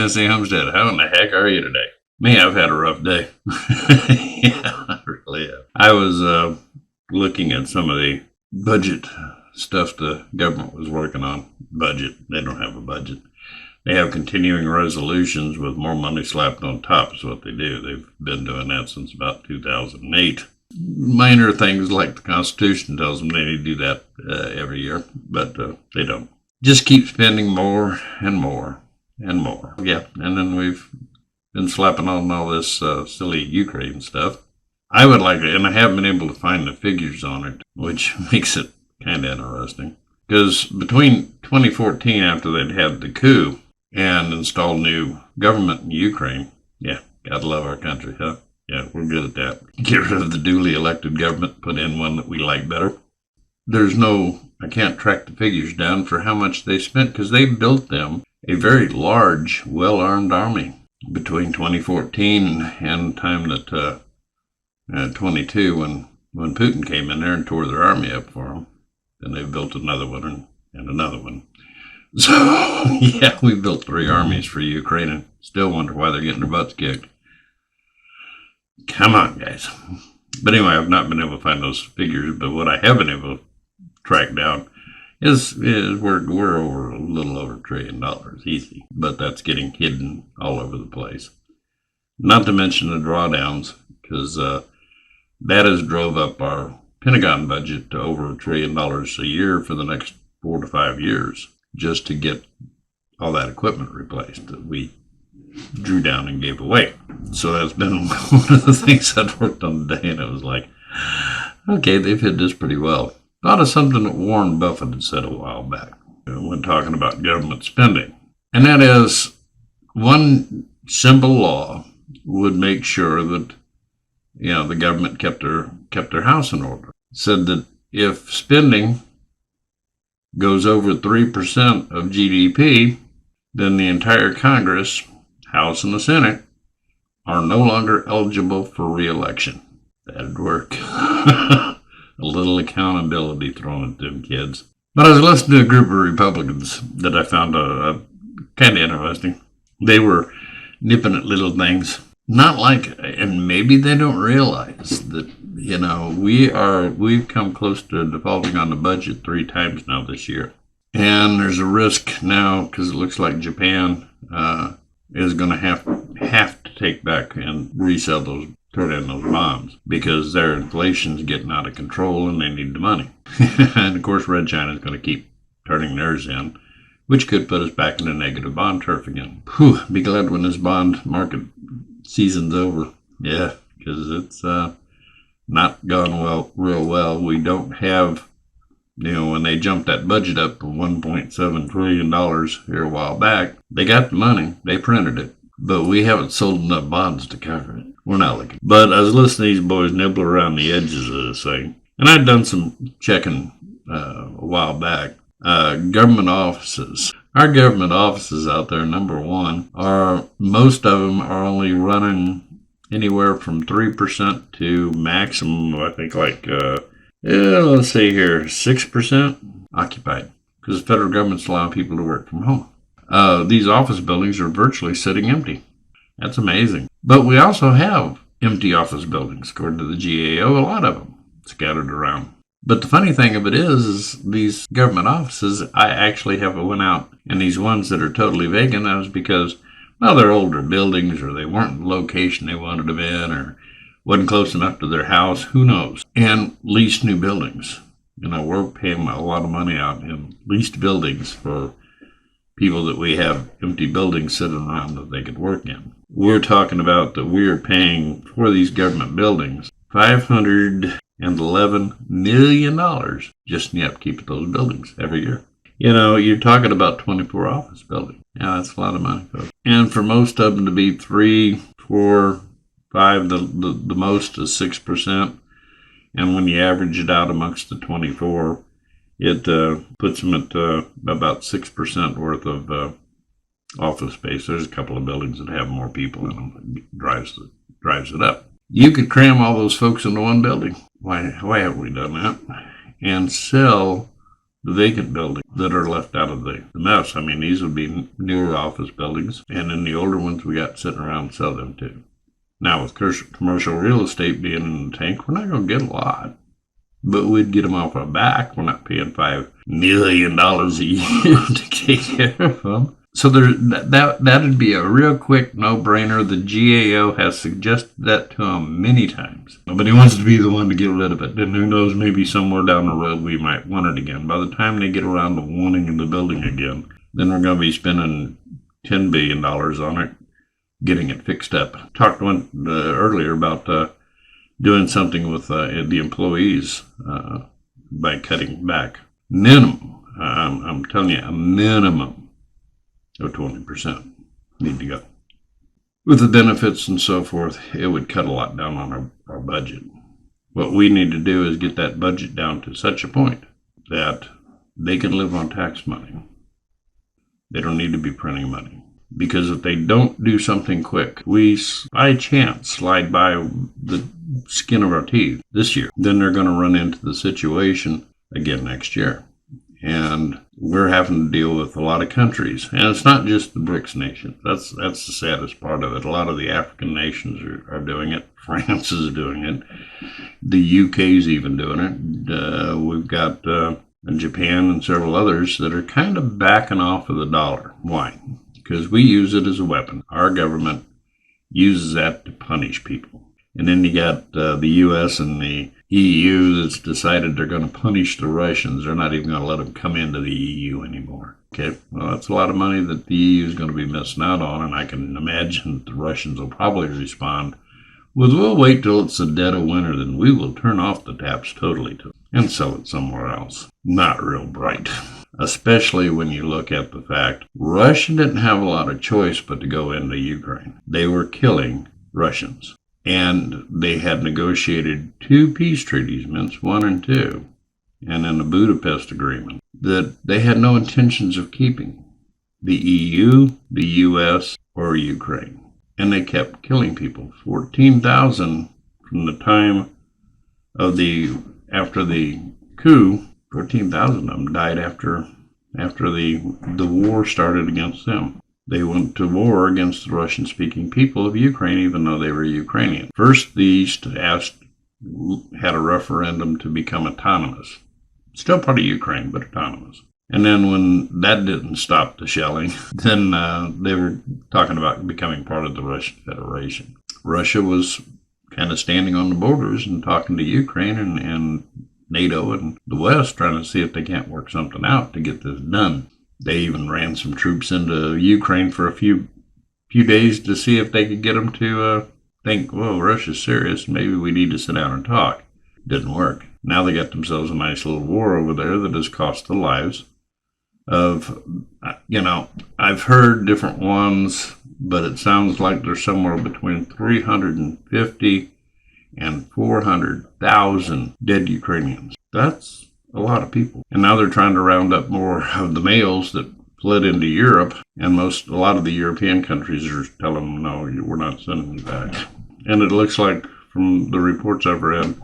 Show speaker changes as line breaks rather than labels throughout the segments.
Tennessee Homestead. How in the heck are you today? Man, I've had a rough day. Yeah, I really have. I was looking at some of the budget stuff the government was working on. Budget. They don't have a budget. They have continuing resolutions with more money slapped on top is what they do. They've been doing that since about 2008. Minor things like the Constitution tells them they need to do that every year, but they don't. Just keep spending more and more and more. Yeah, and then we've been slapping on all this silly Ukraine stuff. I would like to, and I haven't been able to find the figures on it, which makes it kind of interesting. Because between 2014, after they'd had the coup and installed new government in Ukraine, yeah, gotta love our country, huh? Yeah, we're good at that. Get rid of the duly elected government, put in one that we like better. I can't track the figures down for how much they spent because they built them a very large, well-armed army between 2014 and the time that 22 when Putin came in there and tore their army up for them. Then they built another one and another one. So, yeah, we built 3 armies for Ukraine and still wonder why they're getting their butts kicked. Come on, guys. But anyway, I've not been able to find those figures, but what I have been able to track down is we're over a little over $1 trillion easy, but that's getting hidden all over the place. Not to mention the drawdowns, because that has drove up our Pentagon budget to over $1 trillion a year for the next 4 to 5 years, just to get all that equipment replaced that we drew down and gave away. So that's been one of the things I've worked on today, and it was like, okay, they've hid this pretty well. Thought of something that Warren Buffett had said a while back when talking about government spending, and that is one simple law would make sure that the government kept their house in order. It said that if spending goes over 3% of GDP, then the entire Congress, House and the Senate, are no longer eligible for re-election. That'd work. A little accountability thrown at them kids. But I was listening to a group of Republicans that I found kind of interesting. They were nipping at little things. Not like, and maybe they don't realize that, we've come close to defaulting on the budget 3 times now this year. And there's a risk now, because it looks like Japan is going to have to take back and turn in those bonds, because their inflation's getting out of control and they need the money. And of course, Red China's going to keep turning theirs in, which could put us back in the negative bond turf again. Whew, be glad when this bond market season's over. Yeah, because it's not gone real well. We don't have, when they jumped that budget up to $1.7 trillion here a while back, they got the money, they printed it, but we haven't sold enough bonds to cover it. We're not looking. But I was listening to these boys nibble around the edges of this thing, and I'd done some checking a while back. Government offices. Our government offices out there, number one, most of them are only running anywhere from 3% to maximum, I think, let's see here, 6% occupied, because the federal government's allowing people to work from home. These office buildings are virtually sitting empty. That's amazing. But we also have empty office buildings, according to the GAO, a lot of them scattered around. But the funny thing of it is these government offices, I actually went out, and these ones that are totally vacant, that was because, they're older buildings, or they weren't the location they wanted them in, or wasn't close enough to their house, who knows, and leased new buildings. We're paying a lot of money out in leased buildings for people that we have empty buildings sitting around that they could work in. We're talking about that we're paying for these government buildings $511 million just in the upkeep of those buildings every year. You're talking about 24 office buildings. Yeah, that's a lot of money, folks. And for most of them to be 3, 4, 5, the most is 6%. And when you average it out amongst the 24, it puts them at about 6% worth of office space. There's a couple of buildings that have more people in them. It drives it up. You could cram all those folks into one building. Why haven't we done that? And sell the vacant buildings that are left out of the mess. I mean, these would be newer office buildings, and then the older ones we got sitting around, sell them too. Now, with commercial real estate being in the tank, we're not going to get a lot, but we'd get them off our back. We're not paying $5 million a year to take care of them. So that'd be a real quick no-brainer. The GAO has suggested that to them many times. Nobody wants to be the one to get rid of it. Then who knows, maybe somewhere down the road we might want it again. By the time they get around to wanting the building again, then we're going to be spending $10 billion on it, getting it fixed up. Talked earlier about doing something with the employees by cutting back. Minimum, I'm telling you, a minimum of 20% need to go. With the benefits and so forth, it would cut a lot down on our budget. What we need to do is get that budget down to such a point that they can live on tax money. They don't need to be printing money. Because if they don't do something quick, we, by chance, slide by the skin of our teeth this year, then they're going to run into the situation again next year. And we're having to deal with a lot of countries. And it's not just the BRICS nations. That's the saddest part of it. A lot of the African nations are doing it. France is doing it. The UK's even doing it. We've got Japan and several others that are kind of backing off of the dollar. Why? Because we use it as a weapon. Our government uses that to punish people. And then you got the US and the EU that's decided they're going to punish the Russians. They're not even going to let them come into the EU anymore. Okay, well, that's a lot of money that the EU is going to be missing out on, and I can imagine the Russians will probably respond with, we'll wait till it's the dead of winter, then we will turn off the taps totally and sell it somewhere else. Not real bright. Especially when you look at the fact Russia didn't have a lot of choice but to go into Ukraine. They were killing Russians. And they had negotiated 2 peace treaties, Minsk 1 and 2, and then the Budapest Agreement, that they had no intentions of keeping. The EU, the US, or Ukraine. And they kept killing people. 14,000 from the time of after the coup, 14,000 of them died after the war started against them. They went to war against the Russian-speaking people of Ukraine, even though they were Ukrainian. First, the East had a referendum to become autonomous. Still part of Ukraine, but autonomous. And then when that didn't stop the shelling, then they were talking about becoming part of the Russian Federation. Russia was kind of standing on the borders and talking to Ukraine and NATO and the West, trying to see if they can't work something out to get this done. They even ran some troops into Ukraine for a few days to see if they could get them to think, whoa, Russia's serious. Maybe we need to sit down and talk. Didn't work. Now they got themselves a nice little war over there that has cost the lives of, I've heard different ones, but it sounds like there's somewhere between 350 and 400,000 dead Ukrainians. That's a lot of people. And now they're trying to round up more of the males that fled into Europe, and a lot of the European countries are telling them, no, we're not sending you back. And it looks like, from the reports I've read,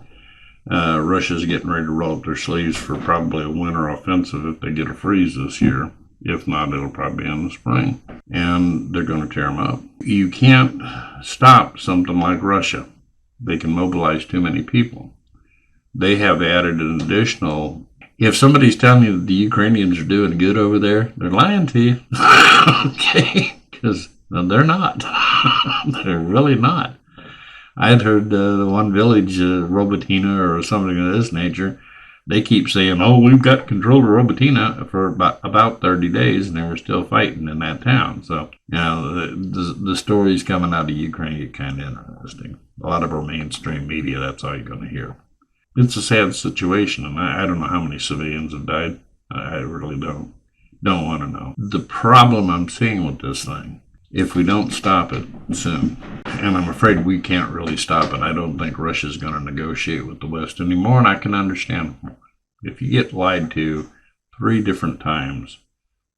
Russia's getting ready to roll up their sleeves for probably a winter offensive if they get a freeze this year. If not, it'll probably be in the spring. And they're going to tear them up. You can't stop something like Russia. They can mobilize too many people. They have added an additional. If somebody's telling you that the Ukrainians are doing good over there, they're lying to you. Okay? Because they're not. They're really not. I had heard the one village, Robotina or something of this nature, they keep saying, oh, we've got control of Robotina for about 30 days, and they were still fighting in that town. So, the stories coming out of Ukraine get kind of interesting. A lot of our mainstream media, that's all you're going to hear. It's a sad situation, and I don't know how many civilians have died. I really don't want to know. The problem I'm seeing with this thing, if we don't stop it soon, and I'm afraid we can't really stop it, I don't think Russia's going to negotiate with the West anymore, and I can understand more. If you get lied to 3 different times,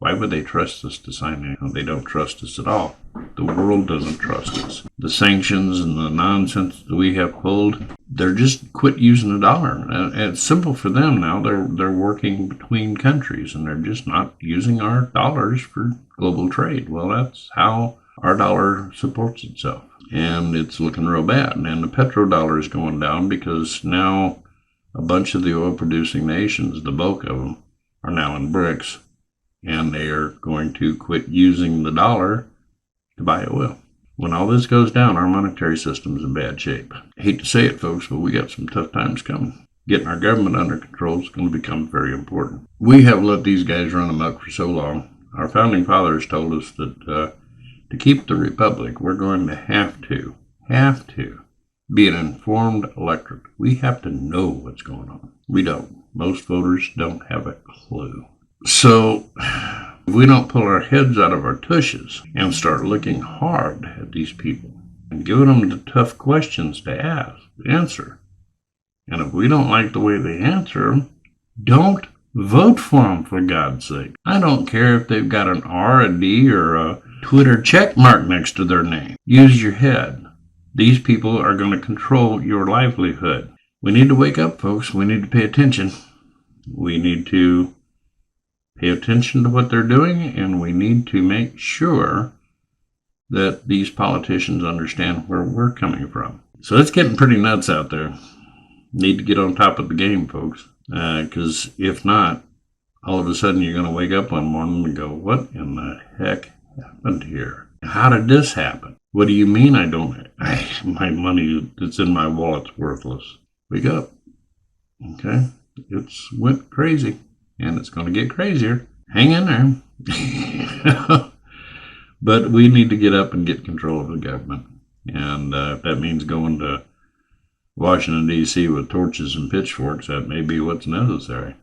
why would they trust us to sign it? They don't trust us at all. The world doesn't trust us. The sanctions and the nonsense that we have pulled, they're just quit using the dollar. And it's simple for them now. They're working between countries, and they're just not using our dollars for global trade. Well, that's how our dollar supports itself, and it's looking real bad. And the petrodollar is going down because now a bunch of the oil-producing nations, the bulk of them, are now in BRICS, and they are going to quit using the dollar to buy oil. When all this goes down, our monetary system is in bad shape. I hate to say it, folks, but we got some tough times coming. Getting our government under control is going to become very important. We have let these guys run amok for so long. Our founding fathers told us that to keep the republic, we're going to have to be an informed electorate. We have to know what's going on. We don't. Most voters don't have a clue. So if we don't pull our heads out of our tushes and start looking hard at these people and giving them the tough questions to answer, and if we don't like the way they answer them, don't vote for them, for God's sake. I don't care if they've got an R, a D, or a Twitter check mark next to their name. Use your head. These people are going to control your livelihood. We need to wake up, folks. We need to pay attention. We need to pay attention to what they're doing, and we need to make sure that these politicians understand where we're coming from. So it's getting pretty nuts out there. Need to get on top of the game, folks, because if not, all of a sudden you're going to wake up one morning and go, what in the heck happened here? How did this happen? What do you mean my money that's in my wallet's worthless? Wake up. Okay? It's went crazy, and it's going to get crazier. Hang in there. But we need to get up and get control of the government. And if that means going to Washington, D.C. with torches and pitchforks, that may be what's necessary.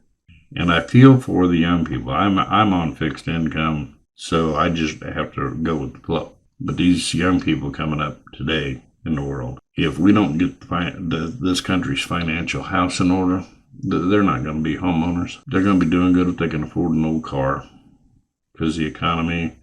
And I feel for the young people. I'm on fixed income, so I just have to go with the flow. But these young people coming up today in the world, if we don't get this country's financial house in order, they're not going to be homeowners. They're going to be doing good if they can afford an old car, because the economy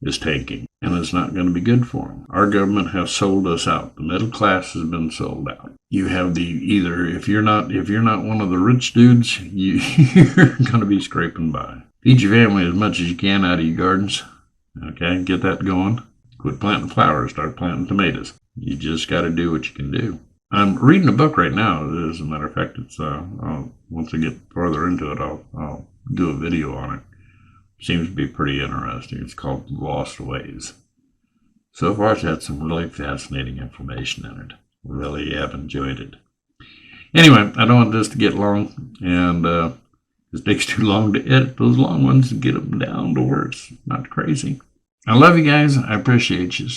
is tanking, and it's not going to be good for them. Our government has sold us out. The middle class has been sold out. You have if you're not one of the rich dudes, you're going to be scraping by. Feed your family as much as you can out of your gardens. Okay, get that going. Quit planting flowers, start planting tomatoes. You just got to do what you can do. I'm reading a book right now. As a matter of fact, it's once I get further into it, I'll do a video on it. Seems to be pretty interesting. It's called Lost Ways. So far, it's had some really fascinating information in it. Really have enjoyed it. Anyway, I don't want this to get long, and it takes too long to edit those long ones and get them down to where it's not crazy. I love you guys. I appreciate you.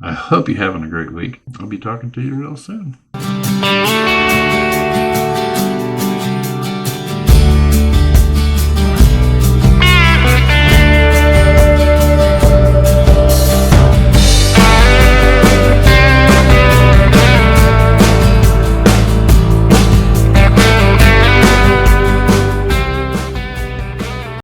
I hope you're having a great week. I'll be talking to you real soon.